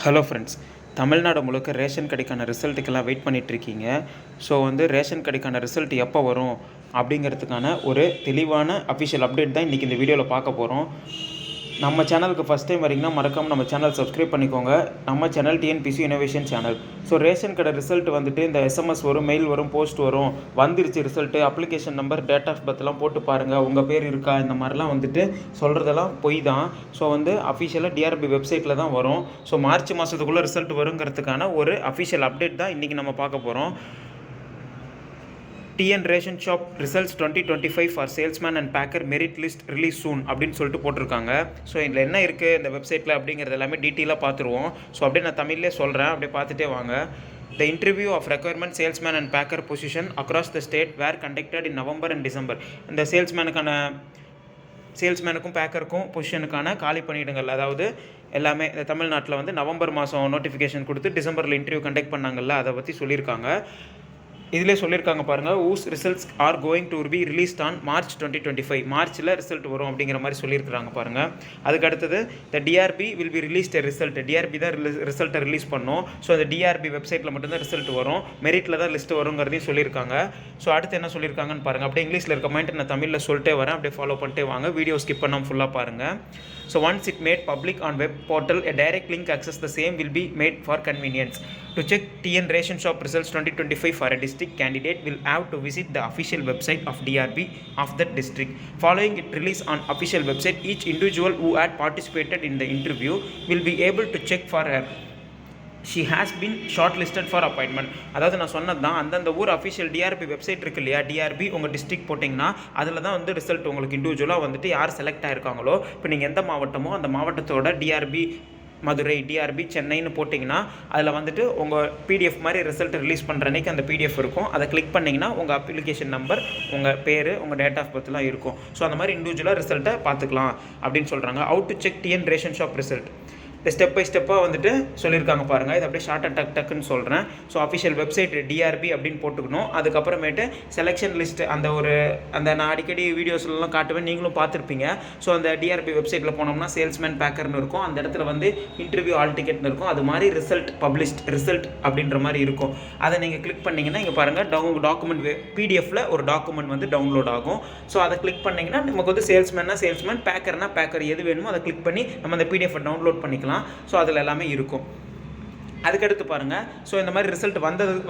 Hello friends, Tamil Nadu முழுக்க ration கடைக்கான ரிசல்ட்டுக்கெல்லாம் வெயிட் பண்ணிகிட்ருக்கீங்க. ஸோ ரேஷன் கடைக்கான ரிசல்ட் எப்போ வரும் அப்படிங்கிறதுக்கான ஒரு தெளிவான அஃபிஷியல் அப்டேட் தான் இன்றைக்கி இந்த வீடியோவில் பார்க்க போகிறோம். நம்ம சேனலுக்கு ஃபஸ்ட் டைம் வரீங்கன்னா மறக்காமல் நம்ம சேனல் சப்ஸ்கிரைப் பண்ணிக்கோங்க. நம்ம channel TNPC innovation channel. So ration கடை ரிசல்ட் இந்த எஸ்எம்எஸ் வரும், மெயில் வரும், போஸ்ட் வரும். வந்துருச்சு result, application number, date of பர்த்லாம் போட்டு பாருங்கள், உங்கள் பேர் இருக்கா, இந்த மாதிரிலாம் சொல்கிறதெல்லாம் பொய் தான். ஸோ அஃபிஷியலாக டிஆர்பி வெப்சைட்டில் தான் வரும். ஸோ மார்ச் மாதத்துக்குள்ளே ரிசல்ட் வருங்கிறதுக்கான ஒரு அஃபிஷியல் அப்டேட் தான் இன்றைக்கி நம்ம பார்க்க போகிறோம். TN ration shop results 2025 for salesman and packer merit list release soon அப்படின்னு சொல்லிட்டு போட்டிருக்காங்க. ஸோ இதில் என்ன இருக்குது இந்த வெப்சைட்டில் அப்படிங்கிறது எல்லாமே டீட்டெயிலாக பார்த்துருவோம். ஸோ அப்படியே நான் தமிழ்லேயே சொல்கிறேன், அப்படியே பார்த்துட்டே வாங்க. The interview of requirement salesman and packer position across the state were conducted in November and December. இந்த சேல்ஸ்மேனுக்கும் பேக்கருக்கும் பொசிஷனுக்கான காலி பணியிடங்கள், அதாவது எல்லாமே இந்த தமிழ்நாட்டில் நவம்பர் மாதம் நோட்டிஃபிகேஷன் கொடுத்து டிசம்பரில் இன்டர்வியூ கண்டக்ட் பண்ணாங்கல்ல, அதை பற்றி சொல்லியிருக்காங்க. இதிலே சொல்லியிருக்காங்க பாருங்கள், whose results are going to be released on March 2025. மார்ச்சில் ரிசல்ட் வரும் அப்படிங்கிற மாதிரி சொல்லியிருக்கிறாங்க பாருங்கள். அதுக்கு அடுத்தது the TRB will be released result. TRB தான் ரிசல்ட்டை ரிலீஸ் பண்ணோம். ஸோ அந்த டிஆர்பி வெப்சைட்டில் மட்டும்தான் ரிசல்ட் வரும், மெரிட்டில் தான் லிஸ்ட்டு வருங்கிறதையும் சொல்லியிருக்காங்க. ஸோ அடுத்து என்ன சொல்லியிருக்காங்கன்னு பாருங்கள். அப்படியே இங்கிலீஷில் இருக்க மாதிரி நான் தமிழில் சொல்லிட்டே வரேன், அப்படியே ஃபாலோ பண்ணிட்டே வாங்க. வீடியோ ஸ்கிப் பண்ணாமல் ஃபுல்லாக பாருங்கள். So once it made public on web portal, a direct link access the same will be made for convenience. To check TN ration shop results 2025 for a district, candidate will have to visit the official website of DRB of that district. Following its release on official website, each individual who had participated in the interview will be able to check for her she has been shortlisted for appointment. அதாவது நான் சொன்னது தான், அந்தந்த ஊர் official TRP website இருக்கு இல்லையா, TRP உங்கள் district போட்டிங்கன்னா அதில் தான் ரிசல்ட் உங்களுக்கு இண்டிவிஜுவலாக யார் செலக்ட் ஆகிருக்காங்களோ, இப்போ நீங்கள் எந்த மாவட்டமோ அந்த மாவட்டத்தோட டிஆர்பி மதுரை, டிஆர்பி சென்னைன்னு போட்டிங்கன்னா அதில் உங்கள் பிடிஎஃப் மாதிரி ரிசல்ட் ரிலீஸ் பண்ணுற அன்றைக்கி அந்த பிடிஎஃப் இருக்கும். அதை கிளிக் பண்ணிங்கன்னா உங்கள் அப்ளிகேஷன் நம்பர், உங்கள் பேர், உங்கள் டேட் ஆஃப் பர்த்லாம் இருக்கும். ஸோ அந்த மாதிரி இண்டிவிஜுவலாக ரிசல்ட்டை பார்த்துக்கலாம் அப்படின்னு சொல்கிறாங்க. How to check TN ration shop result step by ஸ்டெப்பாக சொல்லியிருக்காங்க பாருங்கள். இது அப்படியே ஷார்ட்டாக டக்குன்னு சொல்கிறேன். ஸோ அஃபிஷியல் வெப்சைட் டிஆர்பி அப்படின்னு போட்டுக்கணும். அதுக்கப்புறமேட்டு செலெக்ஷன் லிஸ்ட், அந்த நான் அடிக்கடி வீடியோஸ்லாம் காட்டுவேன், நீங்களும் பார்த்துருப்பீங்க. ஸோ அந்த டிஆர்பி வெப்சைட்டில் போனோம்னா சேல்ஸ்மேன் பேக்கர்னு இருக்கும், அந்த இடத்துல இன்டர்வியூ ஆல் டிக்கெட்னு இருக்கும். அது மாதிரி ரிசல்ட் பப்ளிஷ்ட் ரிசல்ட் அப்படின்ற மாதிரி இருக்கும். அதை நீங்கள் கிளிக் பண்ணிங்கன்னா இங்கே பாருங்கள், டாக்குமெண்ட் பிடிஎஃப்பில் ஒரு டாக்குமெண்ட் டவுன்லோட் ஆகும். ஸோ அதை கிளிக் பண்ணிங்கன்னா நமக்கு சேல்ஸ்மேன்னா சேல்ஸ்மேன், பேக்கர்னா பேக்கர், எது வேணுமோ அதை கிளிக் பண்ணி நம்ம அந்த பிடிஎஃப் டவுன்லோட் பண்ணிக்கலாம். ஸோ அதில் எல்லாமே இருக்கும். அதுக்கடுத்து பாருங்கள், ஸோ இந்த மாதிரி ரிசல்ட்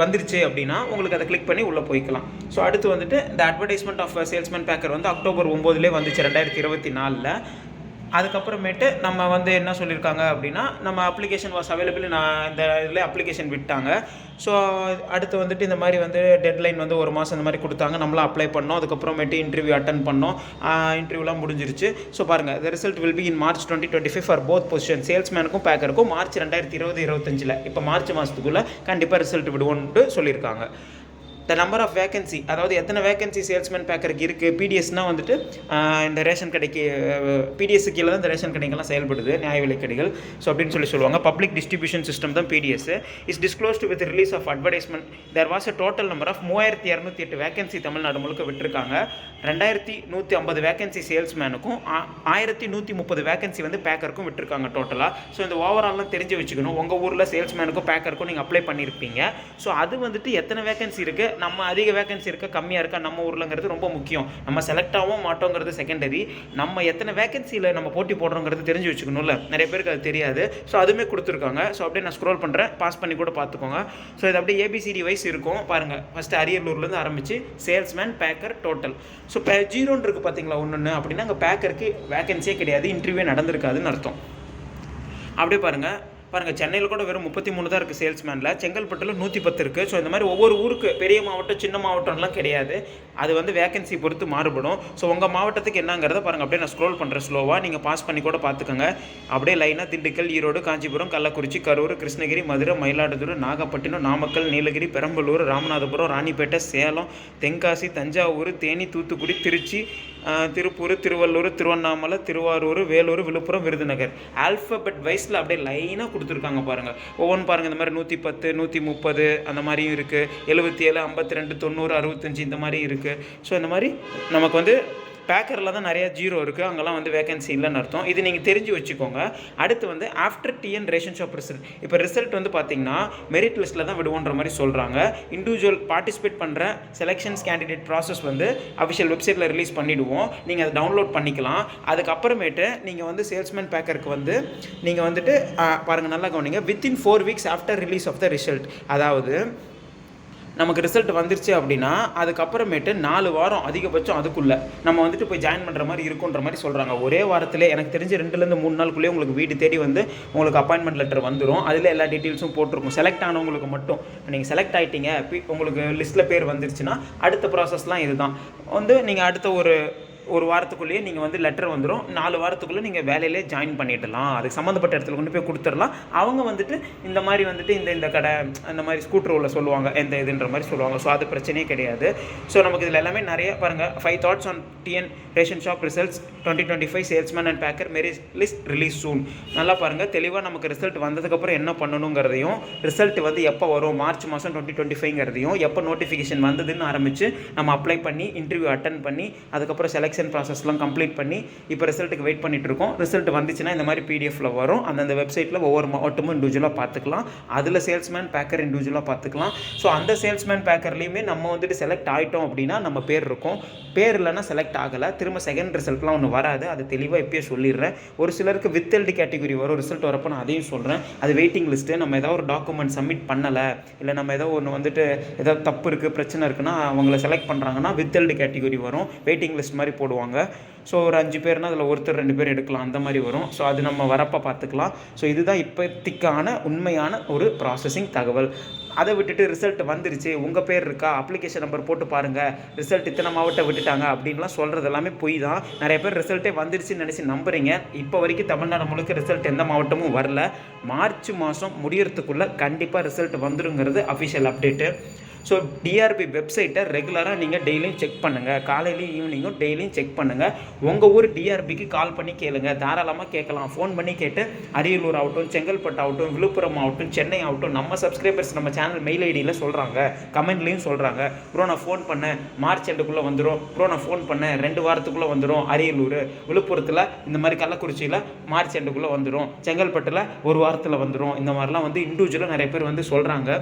வந்துருச்சு அப்படின்னா உங்களுக்கு அதை கிளிக் பண்ணி உள்ளே போய்க்கலாம். ஸோ அடுத்து இந்த advertisement of salesman packer October 9 வந்துச்சு 2024. அதுக்கப்புறமேட்டு நம்ம என்ன சொல்லியிருக்காங்க அப்படின்னா, நம்ம அப்ளிகேஷன் வாஸ் அவைலபிள், நான் இந்த இதில் அப்ளிகேஷன் விட்டாங்க. ஸோ அடுத்து இந்த மாதிரி டெட்லைன் ஒரு மாதம் இந்த மாதிரி கொடுத்தாங்க, நம்மளாம் அப்ளை பண்ணோம். அதுக்கப்புறமேட்டு இன்டர்வியூ அட்டன் பண்ணோம், இன்டர்வியூலாம் முடிஞ்சிருச்சு. ஸோ பாருங்கள், the result will be in March 2025 for both position, சேல்ஸ்மேனுக்கும் பேக்கருக்கும் மார்ச் 2020-25. இப்போ மார்ச் மாதத்துக்குள்ளே கண்டிப்பாக ரிசல்ட் விடுவோன்ட்டு சொல்லியிருக்காங்க. த நம்பர் ஆஃப் வேகன்சி, அதாவது எத்தனை வேகன்சி சேல்ஸ்மேன் பேக்கருக்கு இருக்குது. பிடிஎஸ்னால் இந்த ரேஷன் கடைக்கு, பிடிஎஸ் கீழே தான் இந்த ரேஷன் கடைகள்லாம் செயல்படுது, நியாய விலை கடைகள். ஸோ அப்படின்னு சொல்லுவாங்க. பப்ளிக் டிஸ்ட்ரிபியூஷன் சிஸ்டம் தான் PDS. Is disclosed with release of advertisement. There was a total number of 3208 vacancy Tamil Nadu முழுக்க விட்டுருக்காங்க. 2150 வேகன்சி சேல்ஸ்மேனுக்கும் 1130 வேகன்சி பேக்கருக்கும் விட்டுருக்காங்க டோட்டலாக. ஸோ இந்த ஓவரால்லாம் தெரிஞ்சு வச்சுக்கணும். உங்கள் ஊரில் சேல்ஸ்மேனுக்கும் பேக்கருக்கும் நீங்கள் அப்ளை பண்ணியிருப்பீங்க. ஸோ அது எத்தனை வேகன்சி இருக்குது, நம்ம அதிக வேகன்சி இருக்கா கம்மியாக இருக்கா நம்ம ஊர்லங்கிறது ரொம்ப முக்கியம். நம்ம செலக்ட் ஆகவும் மாட்டோங்கிறது செகண்டரி. நம்ம எத்தனை வேகன்சியில் நம்ம போட்டி போடுறோங்கிறது தெரிஞ்சு வச்சுக்கணும்ல, நிறைய பேருக்கு அது தெரியாது. ஸோ அதுவுமே கொடுத்துருக்காங்க. ஸோ அப்படியே நான் ஸ்க்ரோல் பண்ணுறேன், பாஸ் பண்ணி கூட பார்த்துக்கோங்க. ஸோ இது அப்படியே ஏபிசிடி வைஸ் இருக்கும் பாருங்கள். ஃபஸ்ட்டு அரியலூர்லேருந்து ஆரம்பித்து சேல்ஸ்மேன், பேக்கர், டோட்டல். ஸோ இப்போ 0 இருக்குது பார்த்தீங்களா, ஒன்று அப்படின்னா அங்கே பேக்கருக்கு வேகன்சியே கிடையாது, இன்டர்வியூ நடந்திருக்காதுன்னு அர்த்தம். அப்படியே பாருங்கள், சென்னையில் கூட வெறும் 33 தான் இருக்குது சேல்ஸ்மேனில், செங்கல்பட்டில் 110 இருக்குது. ஸோ இந்த மாதிரி ஒவ்வொரு ஊருக்கு பெரிய மாவட்டம் சின்ன மாவட்டம்லாம் கிடையாது, அது வேகன்சி பொறுத்து மாறுபடும். ஸோ உங்கள் மாவட்டத்துக்கு என்னங்கிறத பாருங்கள். அப்படியே நான் ஸ்க்ரோல் பண்ணுறேன் ஸ்லோவாக, நீங்கள் பாஸ் பண்ணி கூட பார்த்துக்கோங்க. அப்படியே லைனாக திண்டுக்கல், ஈரோடு, காஞ்சிபுரம், கள்ளக்குறிச்சி, கரூர், கிருஷ்ணகிரி, மதுரை, மயிலாடுதுறை, நாகப்பட்டினம், நாமக்கல், நீலகிரி, பெரம்பலூர், ராமநாதபுரம், ராணிப்பேட்டை, சேலம், தென்காசி, தஞ்சாவூர், தேனி, தூத்துக்குடி, திருச்சி, திருப்பூர், திருவள்ளூர், திருவண்ணாமலை, திருவாரூர், வேலூர், விழுப்புரம், விருதுநகர், ஆல்ஃபபெட் வைஸில் அப்படியே லைனாக கொடுத்துருக்காங்க பாருங்கள். ஒவ்வொன்றும் பாருங்கள், இந்த மாதிரி 110, 130 அந்த மாதிரியும் இருக்குது, 77, 52, 90, 65 இந்த மாதிரி இருக்குது. ஸோ இந்த மாதிரி நமக்கு பேக்கரில் தான் நிறையா ஜீரோ இருக்குது, அங்கெல்லாம் வந்து வேகன்சி இல்லைன்னு அர்த்தம். இது நீங்கள் தெரிஞ்சு வச்சுக்கோங்க. அடுத்து வந்து after TN ration shop result. இப்போ ரிசல்ட் வந்து பார்த்தீங்கன்னா மெரிட் லிஸ்ட்டில் தான் விடுவோன்ற மாதிரி சொல்கிறாங்க. இண்டிவிஜுவல் பார்ட்டிசிபேட் பண்ணுற செலெக்ஷன்ஸ் கேண்டிடேட் ப்ராசஸ் வந்து அஃபிஷியல் வெப்சைட்டில் ரிலீஸ் பண்ணிவிடுவோம். நீங்கள் அதை டவுன்லோட் பண்ணிக்கலாம். அதுக்கப்புறமேட்டு நீங்கள் வந்து சேல்ஸ்மேன் பேக்கருக்கு வந்து நீங்கள் வந்துட்டு பாருங்கள், நல்லா கவனிங்க, within 4 weeks after release of the result. அதாவது நமக்கு ரிசல்ட் வந்துருச்சு அப்படின்னா அதுக்கப்புறமேட்டு 4 வாரம் அதிகபட்சம் அதுக்குள்ளே நம்ம வந்துட்டு போய் ஜாயின் பண்ணுற மாதிரி இருக்குன்ற மாதிரி சொல்கிறாங்க. ஒரே வாரத்தில் எனக்கு தெரிஞ்சு 2லேருந்து 3 நாளுக்குள்ளேயே உங்களுக்கு வீடு தேடி வந்து உங்களுக்கு அப்பாயின்மெண்ட் லெட்டர் வந்துடும். அதில் எல்லா டீட்டெயில்ஸும் போட்டிருக்கும். செலக்ட் ஆனவங்களுக்கு மட்டும் நீங்கள் செலக்ட் ஆகிட்டீங்க, உங்களுக்கு லிஸ்ட்டில் பேர் வந்துருச்சுன்னா அடுத்த ப்ராசஸ்லாம் இதுதான். வந்து நீங்கள் அடுத்த ஒரு வாரத்துக்குள்ளேயே நீங்கள் வந்து லெட்டர் வந்துடும். 4 வாரத்துக்குள்ளே நீங்கள் வேலையிலே ஜாயின் பண்ணிடலாம். அதுக்கு சம்மந்தப்பட்ட இடத்துல கொண்டு போய் கொடுத்துடலாம். அவங்க வந்துட்டு இந்த மாதிரி வந்துட்டு இந்த கடை அந்த மாதிரி ஸ்கூட்டர் உள்ள சொல்லுவாங்க, எந்த இதுன்ற மாதிரி சொல்லுவாங்க. ஸோ அது பிரச்சனையே கிடையாது. ஸோ நமக்கு இதில் எல்லாமே நிறைய பாருங்கள். 5 thoughts on TN ration shop results 2025 salesman and packer merit list release soon. நல்லா பாருங்கள், தெளிவாக நமக்கு ரிசல்ட் வந்ததுக்கப்புறம் என்ன பண்ணணுங்கிறதையும், ரிசல்ட் வந்து எப்போ வரும் மார்ச் மாதம் 2025ங்கிறதையும், எப்போ நோட்டிஃபிகேஷன் வந்ததுன்னு ஆரம்பித்து நம்ம அப்ளை பண்ணி இன்டர்வியூ அட்டன் பண்ணி அதுக்கப்புறம் செலெக்ஷன் ப்ராசஸ்லாம் கம்ப்ளீட் பண்ணி இப்போ ரிசல்ட்டுக்கு வெயிட் பண்ணிட்டு இருக்கோம். ரிசல்ட் வந்துச்சுன்னா இந்த மாதிரி பிடிஎஃப்ல வரும். அந்தந்த வெப்சைட்டில் ஒவ்வொரு மாவட்டமும் இண்டிவிஜுவலாக பார்த்துக்கலாம். அதில் சேல்ஸ்மேன் பேக்கர் இண்டிவிஜுவலாக பார்த்துக்கலாம். ஸோ அந்த சேல்ஸ்மேன் பேக்கர்லேயுமே நம்ம வந்துட்டு செலக்ட் ஆகிட்டோம் அப்படின்னா நம்ம பேர் இருக்கும். பேர் இல்லைன்னா செலக்ட் ஆகலை, திரும்ப செகண்ட் ரிசல்ட்லாம் ஒன்று வராது. அது தெளிவாக இப்போயே சொல்லிடுறேன். ஒரு சிலருக்கு வித்ஹெல்டு கேட்டகரி வரும், ரிசல்ட் வரப்போ நான் அதையும் சொல்கிறேன். அது வெயிட்டிங் லிஸ்ட்டு. நம்ம ஏதாவது ஒரு டாக்குமெண்ட் சப்மிட் பண்ணலை, இல்லை நம்ம ஏதோ ஒன்று வந்துட்டு ஏதாவது தப்பு இருக்குது, பிரச்சனை இருக்குன்னா அவங்கள செலக்ட் பண்ணுறாங்கன்னா வித்ஹெல்டு கேட்டகரி வரும். வெயிட்டிங் லிஸ்ட் மாதிரி போடுவாங்க. ஸோ ஒரு 5 பேர்னால் அதில் ஒருத்தர் 2 பேர் எடுக்கலாம், அந்த மாதிரி வரும். ஸோ அது நம்ம வரப்போ பார்த்துக்கலாம். ஸோ இதுதான் இப்போதைக்கான உண்மையான ஒரு ப்ராசஸிங் தகவல். அதை விட்டுட்டு ரிசல்ட் வந்துருச்சு, உங்கள் பேர் இருக்கா, அப்ளிகேஷன் நம்பர் போட்டு பாருங்கள், ரிசல்ட் இத்தனை மாவட்டம் விட்டுட்டாங்க அப்படின்லாம் சொல்கிறது எல்லாமே பொய் தான். நிறைய பேர் ரிசல்ட்டே வந்துருச்சுன்னு நினச்சி நம்புறீங்க. இப்போ வரைக்கும் தமிழ்நாடு முழுக்க ரிசல்ட் எந்த மாவட்டமும் வரல. மார்ச் மாதம் முடியறதுக்குள்ளே கண்டிப்பாக ரிசல்ட் வந்துருங்கிறது அஃபிஷியல் அப்டேட்டு. ஸோ டிஆர்பி வெப்சைட்டை ரெகுலராக நீங்கள் டெய்லியும் செக் பண்ணுங்கள். காலையிலையும் ஈவினிங்கும் டெய்லியும் செக் பண்ணுங்கள். உங்கள் ஊர் டிஆர்பிக்கு கால் பண்ணி கேளுங்க, தாராளமாக கேட்கலாம். ஃபோன் பண்ணி கேட்டு அரியலூர் ஆகட்டும், செங்கல்பட்டு ஆகட்டும், விழுப்புரம் ஆகட்டும், சென்னை ஆகட்டும், நம்ம சப்ஸ்கிரைபர்ஸ் நம்ம சேனல் மெயில் ஐடியில் சொல்கிறாங்க, கமெண்ட்லேயும் சொல்கிறாங்க. ப்ரோ நான் ஃபோன் பண்ணேன், மார்ச் எண்டுக்குள்ளே வந்துடும். ப்ரோ நான் ஃபோன் பண்ணேன், 2 வாரத்துக்குள்ளே வந்துடும். அரியலூர், விழுப்புரத்தில் இந்த மாதிரி, கள்ளக்குறிச்சியில் மார்ச் எண்டுக்குள்ளே வந்துடும், செங்கல்பட்டில் 1 வாரத்தில் வந்துடும். இந்த மாதிரிலாம் வந்து இண்டிவிஜுவலாக நிறைய பேர் வந்து சொல்கிறாங்க.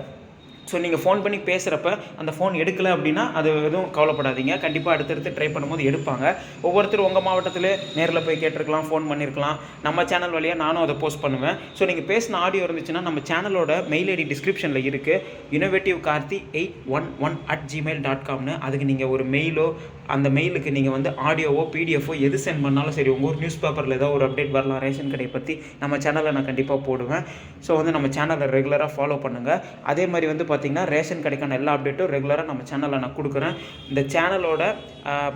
ஸோ நீங்கள் ஃபோன் பண்ணி பேசுகிறப்ப அந்த ஃபோன் எடுக்கலை அப்படின்னா அது எதுவும் கவலைப்படாதீங்க. கண்டிப்பாக அடுத்தடுத்து ட்ரை பண்ணும்போது எடுப்பாங்க. ஒவ்வொருத்தரும் உங்கள் மாவட்டத்தில் நேரில் போய் கேட்டிருக்கலாம், ஃபோன் பண்ணியிருக்கலாம். நம்ம சேனல் வழியாக நானும் அதை போஸ்ட் பண்ணுவேன். ஸோ நீங்கள் பேசின ஆடியோ இருந்துச்சுன்னா நம்ம சேனலோட மெயில் ஐடி டிஸ்கிரிப்ஷனில் இருக்குது, innovativekarthi811@gmail.comனு. அதுக்கு நீங்கள் ஒரு மெயிலோ, அந்த மெயிலுக்கு நீங்கள் வந்து ஆடியோவோ பிடிஎஃபோ எது சென்ட் பண்ணாலும் சரி, உங்கள் ஊர் நியூஸ் பேப்பரில் ஏதோ ஒரு அப்டேட் வரலாம், ரேஷன் கடையை பற்றி, நம்ம சேனலில் நான் கண்டிப்பாக போடுவேன். ஸோ வந்து நம்ம சேனலை ரெகுலராக ஃபாலோ பண்ணுங்கள். அதே மாதிரி வந்து பார்த்திங்கன்னா ரேஷன் கடைக்கான எல்லா அப்டேட்டும் ரெகுலராக நம்ம சேனலில் நான் கொடுக்குறேன். இந்த சேனலோட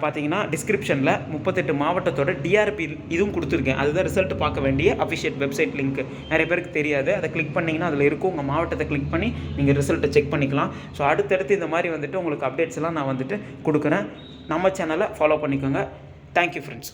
பார்த்திங்கன்னா டிஸ்கிரிப்ஷனில் 38 மாவட்டத்தோட டிஆர்பி இதுவும் கொடுத்துருக்கேன். அதுதான் ரிசல்ட் பார்க்க வேண்டிய அஃபிஷியல் வெப்சைட் லிங்க். நிறைய பேருக்கு தெரியாது. அதை கிளிக் பண்ணிங்கன்னா அதில் இருக்கும். உங்கள் மாவட்டத்தை கிளிக் பண்ணி நீங்கள் ரிசல்ட்டை செக் பண்ணிக்கலாம். ஸோ அடுத்தடுத்து இந்த மாதிரி வந்துட்டு உங்களுக்கு அப்டேட்ஸ் எல்லாம் நான் வந்துட்டு கொடுக்குறேன். நம்ம சேனலை ஃபாலோ பண்ணிக்கோங்க. Thank you friends.